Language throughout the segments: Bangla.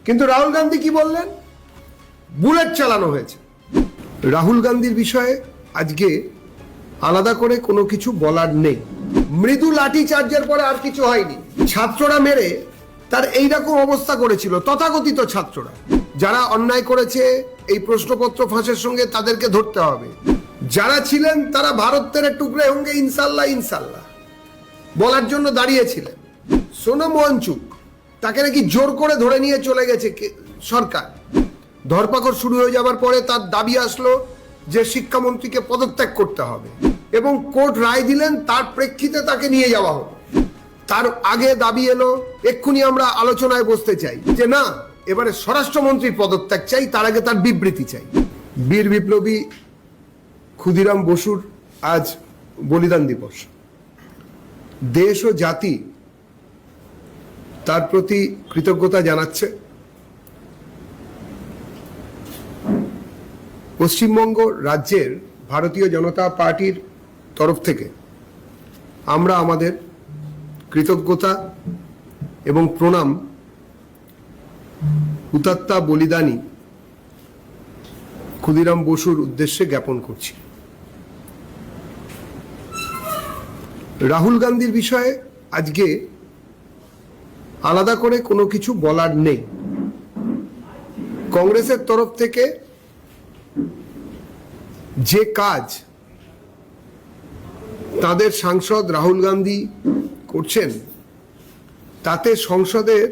কিন্তু রাহুল গান্ধী কি বললেন? বুলেট চালানো হয়েছে। রাহুল গান্ধীর বিষয়ে আজকে আলাদা করে কোনো কিছু বলার নেই। মৃদু লাঠি চার্জের পরে আর কিছু হয়নি। ছাত্ররা মেরে তার এইরকম অবস্থা করেছিল তথাকথিত ছাত্ররা। যারা অন্যায় করেছে এই প্রশ্নপত্র ফাঁসের সঙ্গে তাদেরকে ধরতে হবে। যারা ছিলেন তারা ভারতের টুকরে হোঙ্গে ইনশাল্লাহ ইনশাল্লাহ বলার জন্য দাঁড়িয়েছিলেন। সোনম ওয়াংচুক তাকে নাকি জোর করে ধরে নিয়ে চলে গেছে সরকার। ধরপাকড় শুরু হয়ে যাবার পরে তার দাবি আসলো যে শিক্ষামন্ত্রীকে পদত্যাগ করতে হবে এবং কোর্ট রায় দিলেন, তার প্রেক্ষিতে তাকে নিয়ে যাওয়া হলো। তার আগে দাবি এলো এক্ষুনি আমরা আলোচনায় বসতে চাই, যে না এবারে স্বরাষ্ট্রমন্ত্রীর পদত্যাগ চাই, তার আগে তার বিবৃতি চাই। বীর বিপ্লবী ক্ষুদিরাম বসুর আজ বলিদান দিবস। দেশ ও জাতি তার প্রতি কৃতজ্ঞতা জানাচ্ছে। পশ্চিমবঙ্গ রাজ্যের ভারতীয় জনতা পার্টির তরফ থেকে আমরা আমাদের কৃতজ্ঞতা এবং প্রণাম হুতাত্মা বলিদানী ক্ষুদিরাম বসুর উদ্দেশ্যে জ্ঞাপন করছি। রাহুল গান্ধীর বিষয়ে আজকে আলাদা করে কোনো কিছু বলার নেই। কংগ্রেসের তরফ থেকে যে কাজ তাদের সাংসদ রাহুল গান্ধী করছেন তাতে সংসদের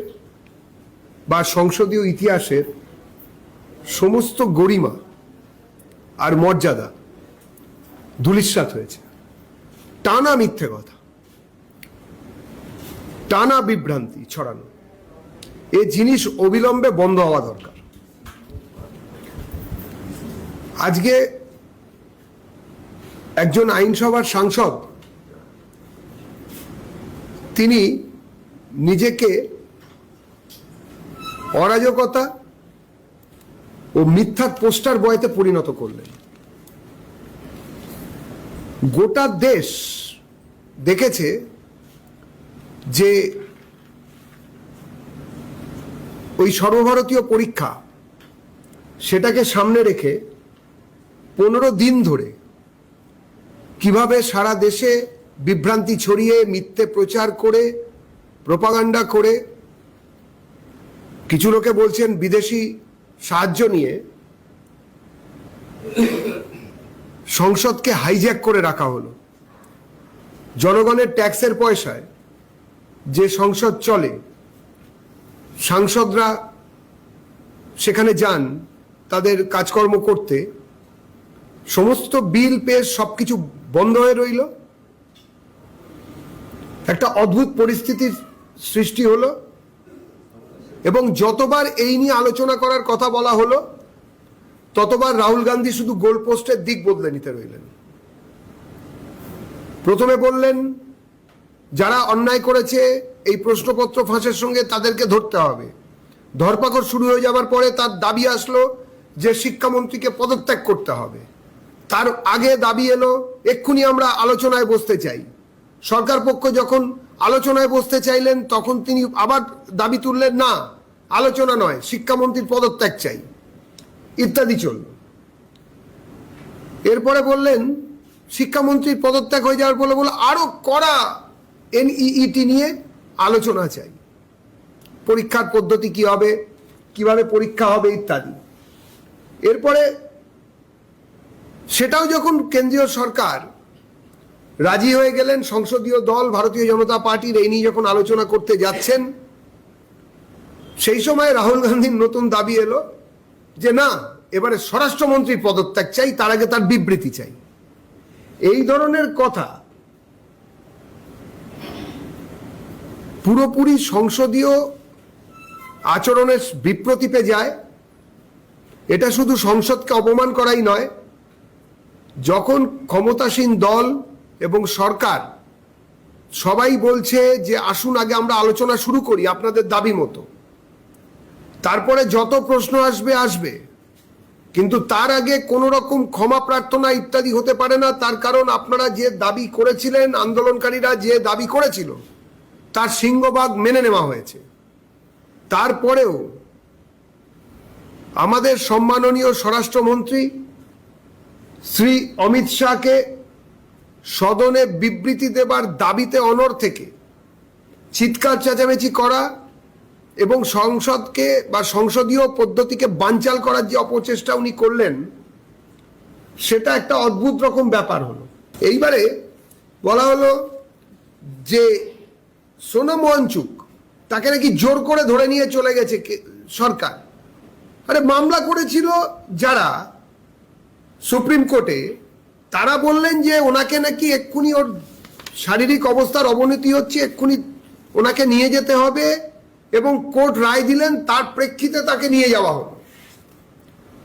বা সংসদীয় ইতিহাসের সমস্ত গরিমা আর মর্যাদা ধূলিসাৎ হয়েছে। টানা মিথ্যে কথা, টানা বিভ্রান্তি ছড়ানো, এ জিনিস অবিলম্বে বন্ধ হওয়া দরকার। আজকে একজন আইনসভার সাংসদ তিনি নিজেকে অরাজকতা ও মিথ্যার পোস্টার বয়তে পরিণত করলেন। গোটা দেশ দেখেছে যে ওই সর্বভারতীয় পরীক্ষা, সেটাকে সামনে রেখে 15 দিন ধরে কিভাবে সারা দেশে বিভ্রান্তি ছড়িয়ে মিথ্যে প্রচার করে প্রোপাগান্ডা করে, কিছু লোকে বলছেন বিদেশি সাহায্য নিয়ে সংসদকে হাইজ্যাক করে রাখা হলো। জনগণের ট্যাক্সের পয়সায় যে সংসদ চলে, সাংসদরা সেখানে যান তাদের কাজকর্ম করতে, সমস্ত বিল পেশ সবকিছু বন্ধ হয়ে রইল। একটা অদ্ভুত পরিস্থিতির সৃষ্টি হলো এবং যতবার এই নিয়ে আলোচনা করার কথা বলা হলো ততবার রাহুল গান্ধী শুধু গোলপোস্টের দিক বদলে নিতে রইলেন। প্রথমে বললেন যারা অন্যায় করেছে এই প্রশ্নপত্র ফাঁসের সঙ্গে তাদেরকে ধরতে হবে। ধরপাকড় শুরু হয়ে যাবার পরে তার দাবি আসলো যে শিক্ষামন্ত্রীকে পদত্যাগ করতে হবে। তার আগে দাবি এলো এক্ষুনি আমরা আলোচনায় বসতে চাই। সরকার পক্ষ যখন আলোচনায় বসতে চাইলেন তখন তিনি আবার দাবি তুললেন না আলোচনা নয়, শিক্ষামন্ত্রীর পদত্যাগ চাই, ইত্যাদি চলল। এরপরে বললেন শিক্ষামন্ত্রীর পদত্যাগ হয়ে যাওয়ার বলে আরো কড়া NEET নিয়ে আলোচনা চাই, পরীক্ষার পদ্ধতি কি হবে, কিভাবে পরীক্ষা হবে ইত্যাদি। এরপরে সেটাও যখন কেন্দ্রীয় সরকার রাজি হয়ে গেলেন, সংসদীয় দল ভারতীয় জনতা পার্টির এই নিয়ে যখন আলোচনা করতে যাচ্ছেন, সেই সময় রাহুল গান্ধীর নতুন দাবি এলো যে না এবারে স্বরাষ্ট্রমন্ত্রীর পদত্যাগ চাই, তার আগে তার বিবৃতি চাই। এই ধরনের কথা পুরোপুরি সংসদীয় আচরণের বিপ্রতীপে যায়। এটা শুধু সংসদকে অপমান করাই নয়, যখন ক্ষমতাসীন দল এবং সরকার সবাই বলছে যে আসুন আগে আমরা আলোচনা শুরু করি আপনাদের দাবি মতো, তারপরে যত প্রশ্ন আসবে আসবে, কিন্তু তার আগে কোনো রকম ক্ষমা প্রার্থনা ইত্যাদি হতে পারে না। তার কারণ আপনারা যে দাবি করেছিলেন, আন্দোলনকারীরা যে দাবি করেছিল তার সিংহভাগ মেনে নেওয়া হয়েছে। তারপরেও আমাদের সম্মাননীয় স্বরাষ্ট্রমন্ত্রী শ্রী অমিত শাহকে সদনে বিবৃতি দেবার দাবিতে অনড় থেকে চিৎকার চেঁচামেচি করা এবং সংসদকে বা সংসদীয় পদ্ধতিকে বানচাল করার যে অপচেষ্টা উনি করলেন, সেটা একটা অদ্ভুত রকম ব্যাপার হলো। এইবারে বলা হলো যে সোনম ওয়াংচুক তাকে নাকি জোর করে ধরে নিয়ে চলে গেছে সরকার। আরে মামলা করেছিল যারা সুপ্রিম কোর্টে, তারা বললেন যে ওনাকে নাকি এক্ষুনি ওর শারীরিক অবস্থার অবনতি হচ্ছে, এক্ষুনি ওনাকে নিয়ে যেতে হবে, এবং কোর্ট রায় দিলেন, তার প্রেক্ষিতে তাকে নিয়ে যাওয়া হলো।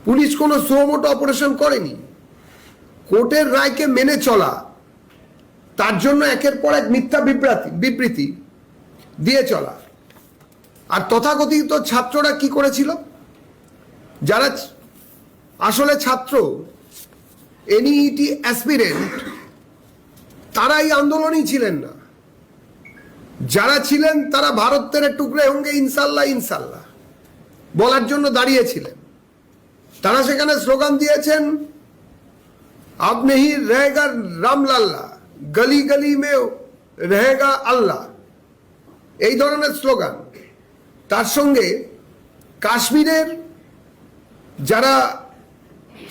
পুলিশ কোনো সুমোটো অপারেশন করেনি। কোর্টের রায়কে মেনে চলা, তার জন্য একের পর এক মিথ্যা বিবৃতি দিয়ে চলা। আর তথাকথিত ছাত্ররা কি করেছিল? যারা আসলে ছাত্র, এনইইটি অ্যাসপিরেন্ট, তারা এই আন্দোলনই ছিলেন না। যারা ছিলেন তারা ভারতের টুকরে হোঙ্গে ইনশাল্লাহ ইনশাল্লাহ বলার জন্য দাঁড়িয়েছিলেন। তারা সেখানে স্লোগান দিয়েছেন, আব নেহি রহেগা রামলাল্লা, গলি গলি মে রহেগা আল্লাহ, এই ধরনের স্লোগান। তার সঙ্গে কাশ্মীরের যারা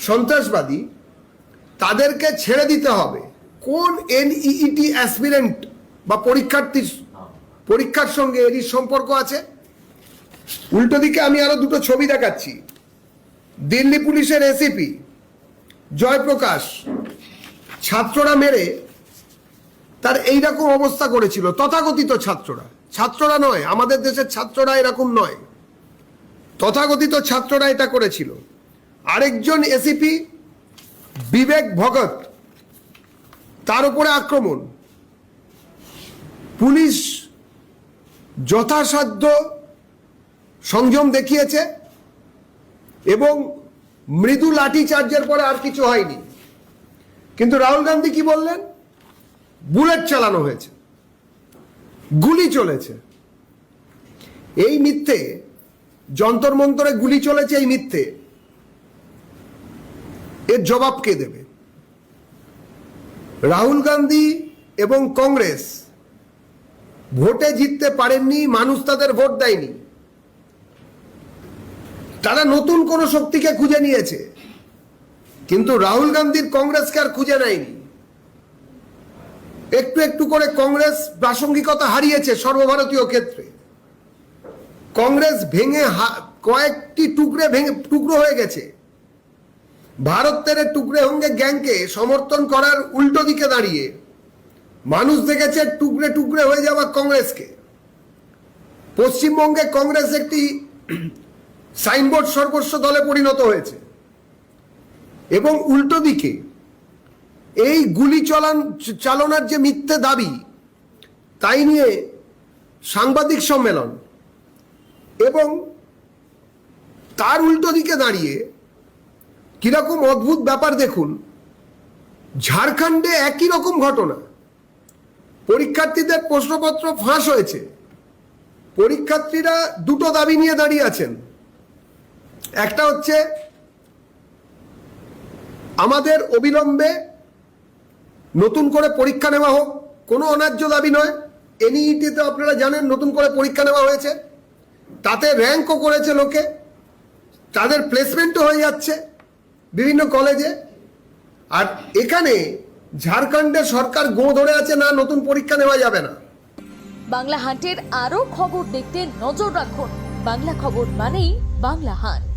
সন্ত্রাসবাদী, তাদেরকে ছেড়ে দিতে হবে। কোন এনইইটি অ্যাসপিরেন্ট বা পরীক্ষার সঙ্গে এরই সম্পর্ক আছে? উল্টো দিকে আমি আরো দুটো ছবি দেখাচ্ছি। দিল্লি পুলিশের এসিপি জয়প্রকাশ ছাত্ররা মেরে তার এইরকম অবস্থা করেছিল। তথাকথিত ছাত্ররা নয়, আমাদের দেশের ছাত্ররা এরকম নয়, তথাকথিত ছাত্ররা এটা করেছিল। আরেকজন এসিপি বিবেক ভগত, তার উপরে আক্রমণ। পুলিশ যথাসাধ্য সংযম দেখিয়েছে এবং মৃদু লাঠি চার্জের পরে আর কিছু হয়নি। কিন্তু রাহুল গান্ধী কি বললেন? বুলেট চালানো হয়েছে, গুলি চলেছে। এই মিথ্যে, যন্তর মন্তরে গুলি চলেছে, এই মিথ্যে, এর জবাব কে দেবে? রাহুল গান্ধী এবং কংগ্রেস ভোটে জিততে পারেননি, মানুষ তাদের ভোট দেয়নি। তারা নতুন কোন শক্তিকে খুঁজে নিয়েছে, কিন্তু রাহুল গান্ধীর কংগ্রেসকে আর খুঁজে নেয়নি। একটু একটু করে কংগ্রেস প্রাসঙ্গিকতা হারিয়েছে সর্বভারতীয় ক্ষেত্রে। কংগ্রেস ভেঙে কয়েকটি টুকরো হয়ে গেছে। ভারতের টুকরে হোঙ্গে গ্যাংকে সমর্থন করার উল্টো দিকে দাঁড়িয়ে মানুষ দেখেছে টুকরে টুকরে হয়ে যাওয়া কংগ্রেসকে। পশ্চিমবঙ্গে কংগ্রেস একটি সাইনবোর্ড সর্বস্ব দলে পরিণত হয়েছে, এবং উল্টো দিকে এই গুলি চালনার যে মিথ্যে দাবি, তাই নিয়ে সাংবাদিক সম্মেলন, এবং তার উল্টো দিকে দাঁড়িয়ে কিরকম অদ্ভুত ব্যাপার দেখুন। ঝাড়খণ্ডে একই রকম ঘটনা, পরীক্ষার্থীদের প্রশ্নপত্র ফাঁস হয়েছে। পরীক্ষার্থীরা দুটো দাবি নিয়ে দাঁড়িয়ে আছেন। একটা হচ্ছে আমাদের অবিলম্বে নতুন করে পরীক্ষা নেওয়া হোক, কোনো অন্যায্য দাবি নয়। এনইইটিতে আপনারা জানেন নতুন করে পরীক্ষা নেওয়া হয়েছে, তাতে র্যাঙ্কও করেছে লোকে, তাদের প্লেসমেন্টও হয়ে যাচ্ছে বিভিন্ন কলেজে। আর এখানে ঝাড়খণ্ডে সরকার গো ধরে আছে, না নতুন পরীক্ষা নেওয়া যাবে না। বাংলা হান্টের আরও খবর দেখতে নজর রাখুন। বাংলা খবর মানেই বাংলা হান্ট।